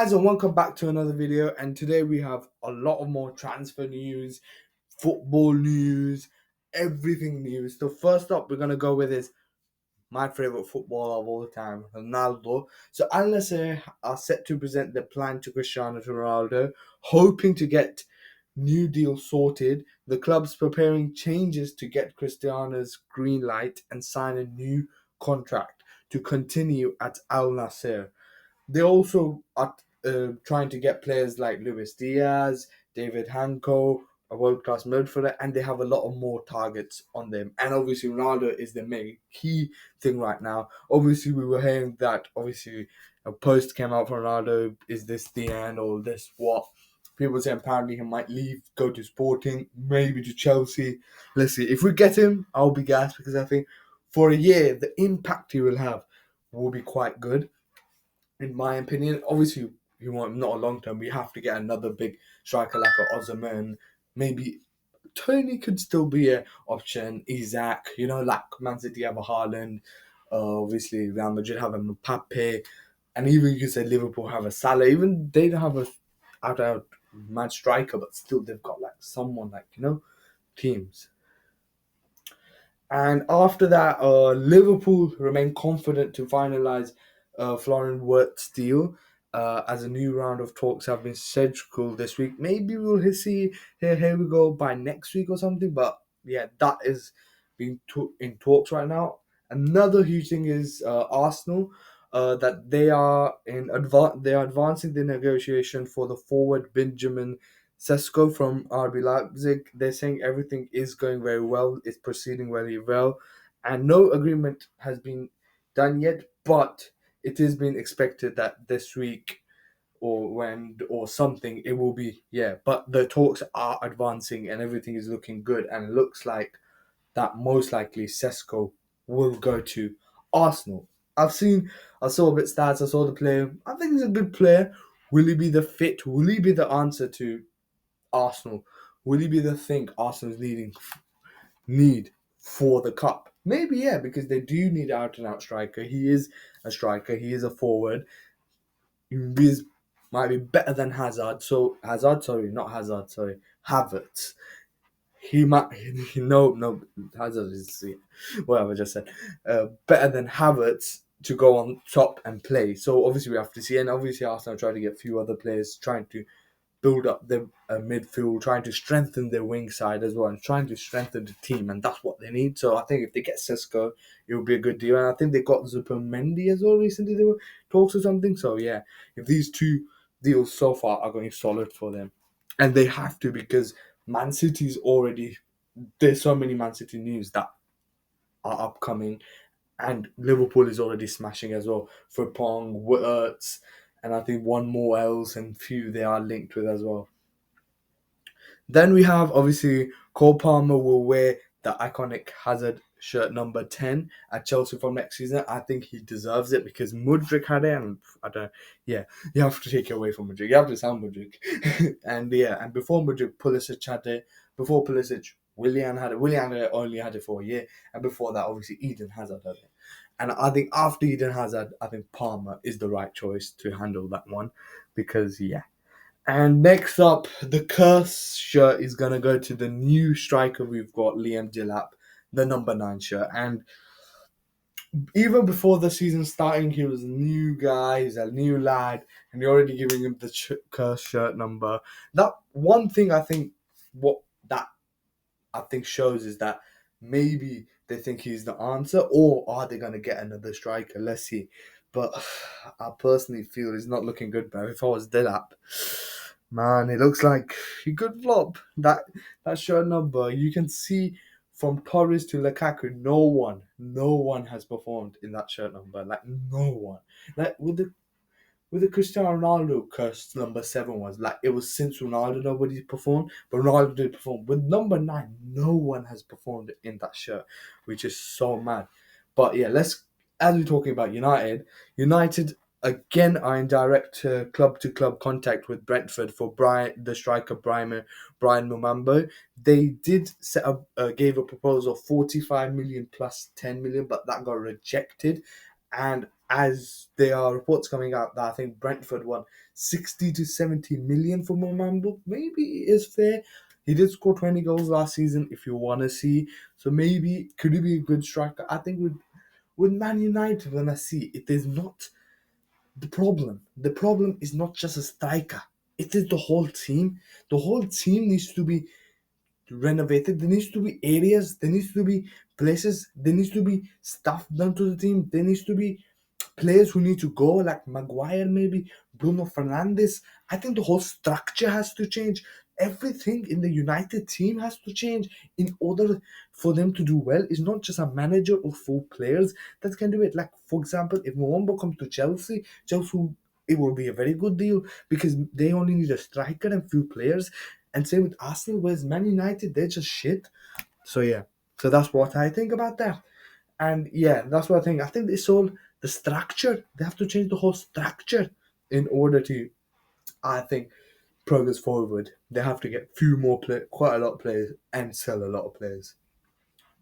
Guys, and welcome back to another video. And today we have a lot of more transfer news, football news, everything news. So first up, we're gonna go with is my favorite footballer of all time, Ronaldo. So Al Nassr are set to present their plan to Cristiano Ronaldo, hoping to get new deal sorted. The club's preparing changes to get Cristiano's green light and sign a new contract to continue at Al Nassr. They also are trying to get players like Luis Diaz, David Hanko, a world class midfielder, and they have a lot of more targets on them. And obviously, Ronaldo is the main key thing right now. Obviously, we were hearing that obviously a post came out for Ronaldo. Is this the end or this what? People say apparently he might leave, go to Sporting, maybe to Chelsea. Let's see. If we get him, I'll be gassed because I think for a year the impact he will have will be quite good in my opinion. Obviously, you want not a long term. We have to get another big striker like a Osimhen. Maybe Tony could still be an option. Isaac, like Man City have a Haaland. Obviously, Real Madrid have a Mbappe, and even you could say Liverpool have a Salah. Even they don't have a out mad striker, but still they've got like someone like teams. And after that, Liverpool remain confident to finalise Florian Wirtz's deal as a new round of talks have been scheduled this week. Maybe we'll see here we go by next week or something. But yeah, that is being in talks right now. Another huge thing is Arsenal. That they are they are advancing the negotiation for the forward Benjamin Sesko from RB Leipzig. They're saying everything is going very well, it's proceeding very well, and no agreement has been done yet, but it is being expected that this week or something it will be, yeah. But the talks are advancing and everything is looking good, and it looks like that most likely Sesko will go to Arsenal. I saw a bit stats, I saw the player. I think he's a good player. Will he be the fit? Will he be the answer to Arsenal? Will he be the thing Arsenal's need for the cup? Maybe, yeah, because they do need out and out striker. He is a striker. He is a forward. He is, might be better than Hazard. So Hazard, sorry, not Hazard, sorry, Havertz. He might no Hazard is whatever I just said. Better than Havertz to go on top and play. So obviously we have to see, and obviously Arsenal try to get a few other players trying to build up the midfield, trying to strengthen their wing side as well, and trying to strengthen the team, and that's what they need. So I think if they get Cisco, it will be a good deal. And I think they got Zupermendi as well recently. They were talks or something. So yeah, if these two deals so far are going solid for them, and they have to because Man City's already there's so many Man City news that are upcoming, and Liverpool is already smashing as well. Frimpong, Wirtz, and I think one more else and few they are linked with as well. Then we have obviously Cole Palmer will wear the iconic Hazard shirt number 10 at Chelsea from next season. I think he deserves it because Mudryk had it, and I don't. Yeah, you have to take it away from Mudryk. You have to sound Mudryk, and yeah, and before Mudryk, Pulisic had it. Before Pulisic, Willian had it. Willian only had it for a year, and before that, obviously Eden Hazard had it. And I think after Eden Hazard, I think Palmer is the right choice to handle that one because yeah. And next up, the curse shirt is gonna go to the new striker we've got, Liam Delap, the number 9 shirt. And even before the season starting, he was a new guy, he's a new lad, and you're already giving him the curse shirt number. That one thing I think, what that I think shows is that maybe they think he's the answer, or are they gonna get another striker? Let's see. But I personally feel he's not looking good, bro. If I was Delap, man, it looks like he could flop. That shirt number, you can see from Torres to Lukaku, no one has performed in that shirt number. Like no one. Like with the Cristiano Ronaldo curse number 7 was like it was since Ronaldo nobody performed, but Ronaldo did perform. With number 9, no one has performed in that shirt, which is so mad. But yeah, let's as we're talking about United again are in direct club to club contact with Brentford for the striker Brian Mumambo. They did set up gave a proposal of 45 million plus 10 million, but that got rejected. And as there are reports coming out that I think Brentford won 60 to 70 million for Mambo. Maybe it is fair. He did score 20 goals last season, if you want to see. So maybe could he be a good striker? I think with Man United, when I see it is not the problem. The problem is not just a striker. It is the whole team. The whole team needs to be renovated. There needs to be areas. There needs to be places. There needs to be stuff done to the team. There needs to be players who need to go, like Maguire, maybe Bruno Fernandes. I think the whole structure has to change. Everything in the United team has to change in order for them to do well. It's not just a manager or four players that can do it. Like, for example, if Mwamba comes to Chelsea, it will be a very good deal because they only need a striker and few players. And same with Arsenal, whereas Man United, they're just shit. So yeah, so that's what I think about that. And yeah, that's what I think. I think it's all the structure. They have to change the whole structure in order to, I think, progress forward. They have to get few more quite a lot of players, and sell a lot of players.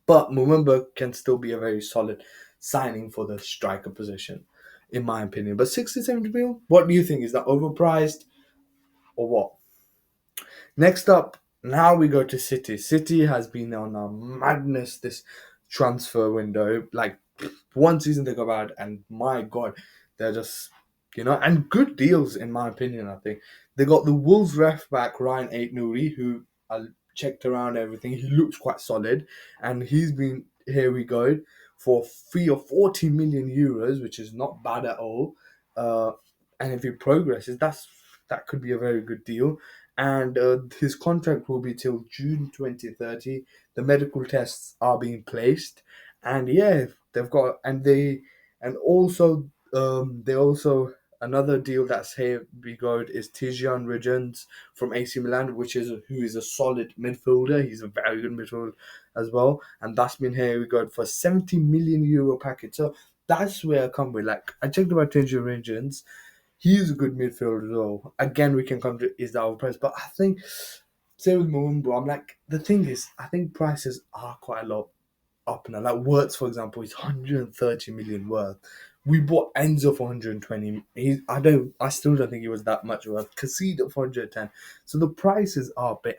But Mumba can still be a very solid signing for the striker position, in my opinion. But 60, 70 mil, what do you think? Is that overpriced or what? Next up, now we go to City. City has been on a madness this transfer window. Like one season they go bad, and my god, they're just and good deals in my opinion. I think they got the Wolves ref back Ryan Ait Nouri, who I checked around everything. He looks quite solid, and he's been here we go for 3 or 40 million euros, which is not bad at all. Uh, and if he progresses, that could be a very good deal. And his contract will be till June 2030. The medical tests are being placed, and yeah, they've got they also another deal that's here we go is Tijan Regins from AC Milan, who is a solid midfielder. He's a very good midfielder as well, and that's been here we go for a 70 million euro package. So that's where I come with. Like I checked about Tijan Regins. He's a good midfielder as well. Again, we can come to is that overpriced, but I think same with Mumbo. I'm like the thing is, I think prices are quite a lot up now. Like Wirtz, for example, is 130 million worth. We bought Enzo for 120. I still don't think he was that much worth. Casino for 110. So the prices are a bit.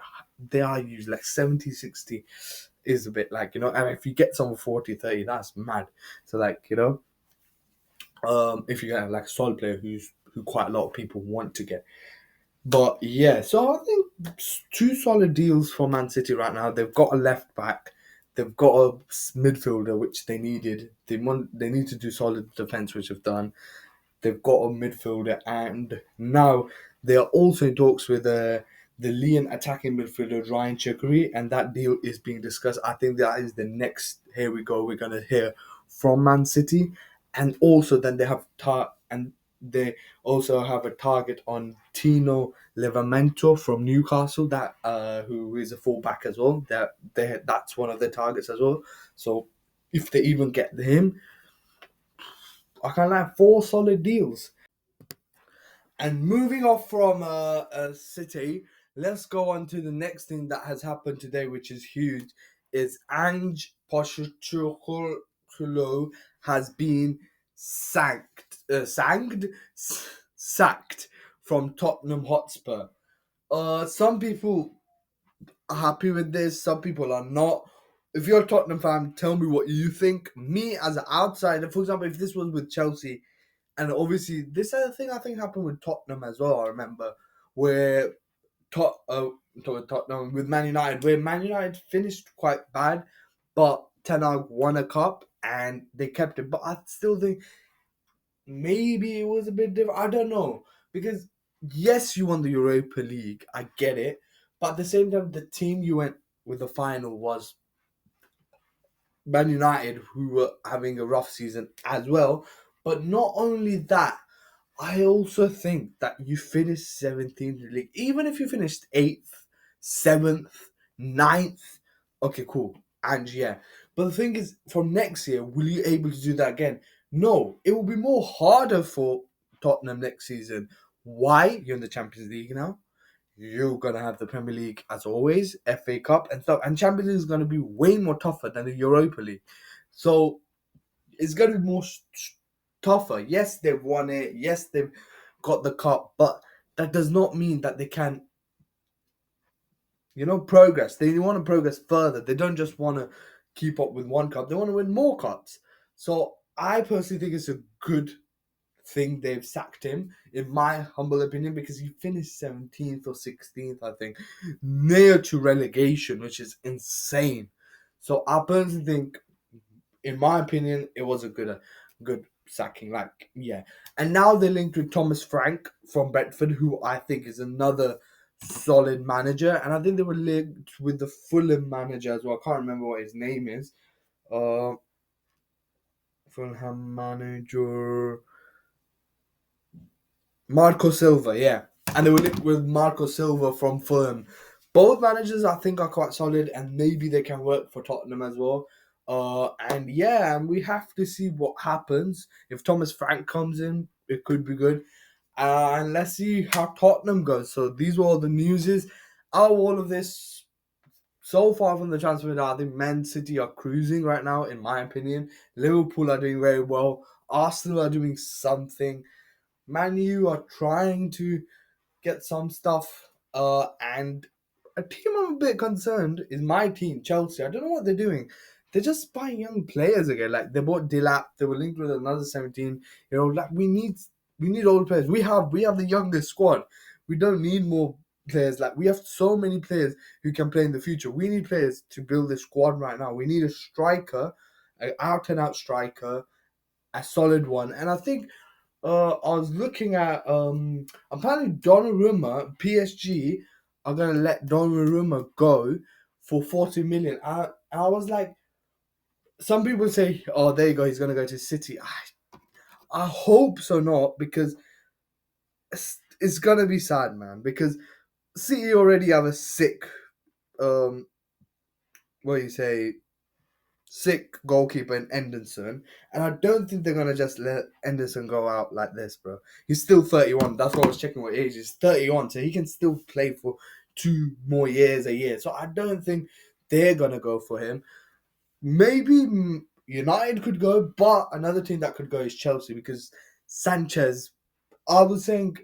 They are used like 70, 60 is a bit like and if you get someone 40, 30, that's mad. So like if you have like a solid player who quite a lot of people want to get. But yeah, so I think two solid deals for Man City right now. They've got a left back, they've got a midfielder which they needed. They need to do solid defense, which they've done. They've got a midfielder, and now they are also in talks with the Lyon attacking midfielder Ryan Cherki, and that deal is being discussed. I think that is the next. Here we go. We're gonna hear from Man City, and also then they also have a target on Tino Livramento from Newcastle, that who is a fullback as well. That's one of the targets as well. So if they even get him, I can have four solid deals. And moving off from City, let's go on to the next thing that has happened today, which is huge. Is Ange Postecoglou has been sacked from Tottenham Hotspur. Some people are happy with this. Some people are not. If you're a Tottenham fan, tell me what you think. Me as an outsider, for example, if this was with Chelsea, and obviously, this other thing I think happened with Tottenham as well. I remember where Tottenham with Man United, where Man United finished quite bad, but Ten Hag won a cup and they kept it. But I still think maybe it was a bit different. I don't know because yes, you won the Europa League. I get it, but at the same time, the team you went with the final was Man United, who were having a rough season as well. But not only that, I also think that you finished 17th in the league. Even if you finished 8th, 7th, ninth, okay, cool. And yeah. But the thing is, from next year, will you able to do that again? No. It will be more harder for Tottenham next season. Why? You're in the Champions League now. You're gonna have the Premier League as always, FA Cup and stuff, and Champions League is gonna be way more tougher than the Europa League. So it's gonna be more. tougher. Yes, they've won it. Yes, they've got the cup, but that does not mean that they can, progress. They want to progress further. They don't just want to keep up with one cup. They want to win more cups. So I personally think it's a good thing they've sacked him, in my humble opinion, because he finished 17th or 16th, I think, near to relegation, which is insane. So I personally think, in my opinion, it was a good sacking. Like, yeah. And now they're linked with Thomas Frank from Brentford, who I think is another solid manager. And I think they were linked with the Fulham manager as well. I can't remember what his name is. Uh Fulham manager Marco Silva, yeah. And they were linked with Marco Silva from Fulham. Both managers, I think, are quite solid, and maybe they can work for Tottenham as well. And yeah, and we have to see what happens. If Thomas Frank comes in, it could be good. And let's see how Tottenham goes. So these were all the newses. Out of all of this, so far from the transfer window, I think Man City are cruising right now, in my opinion. Liverpool are doing very well. Arsenal are doing something. Man U are trying to get some stuff. And a team I'm a bit concerned is my team, Chelsea. I don't know what they're doing. They're just buying young players again. Like they bought Dilap. They were linked with another 17. Like we need old players. We have the youngest squad. We don't need more players. Like we have so many players who can play in the future. We need players to build the squad right now. We need a striker, an out and out striker, a solid one. And I think I was looking at apparently Donnarumma, PSG are gonna let Donnarumma go for 40 million. I was like, some people say, oh, there you go, he's gonna go to City. I hope so not, because it's gonna be sad, man. Because City already have a sick what do you say, sick goalkeeper in Henderson, and I don't think they're gonna just let Henderson go out like this, bro. He's still 31. That's what I was checking what age. He's 31, so he can still play for 2 more years a year. So I don't think they're gonna go for him. Maybe United could go, but another team that could go is Chelsea, because Sanchez. I was saying,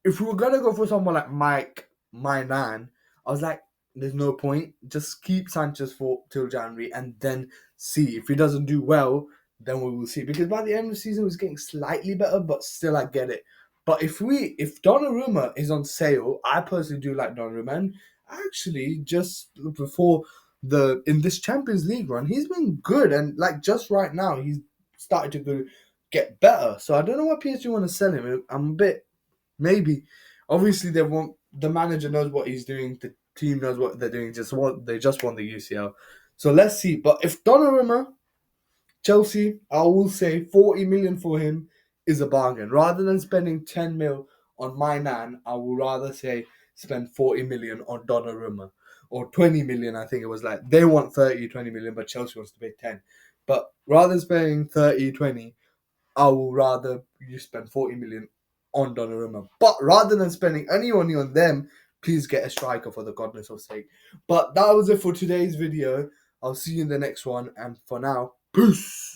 if we were gonna go for someone like my man, I was like, there's no point. Just keep Sanchez for till January and then see. If he doesn't do well, then we will see. Because by the end of the season, he's getting slightly better, but still, I get it. But if Donnarumma is on sale, I personally do like Donnarumma. And actually, just before in this Champions League run, he's been good, and like just right now, he's started to get better. So I don't know why PSG want to sell him. I'm a bit. Maybe. Obviously, they want the manager knows what he's doing. The team knows what they're doing. They just want the UCL. So let's see. But if Donnarumma, Chelsea, I will say 40 million for him is a bargain. Rather than spending 10 mil on my nan, I would rather say spend 40 million on Donnarumma, or 20 million. I think it was like they want 30, 20 million, but Chelsea wants to pay 10. But rather than spending 30, 20, I will rather you spend 40 million on Donnarumma. But rather than spending any money on them, please get a striker for the goodness of sake. But that was it for today's video. I'll see you in the next one. And for now, peace.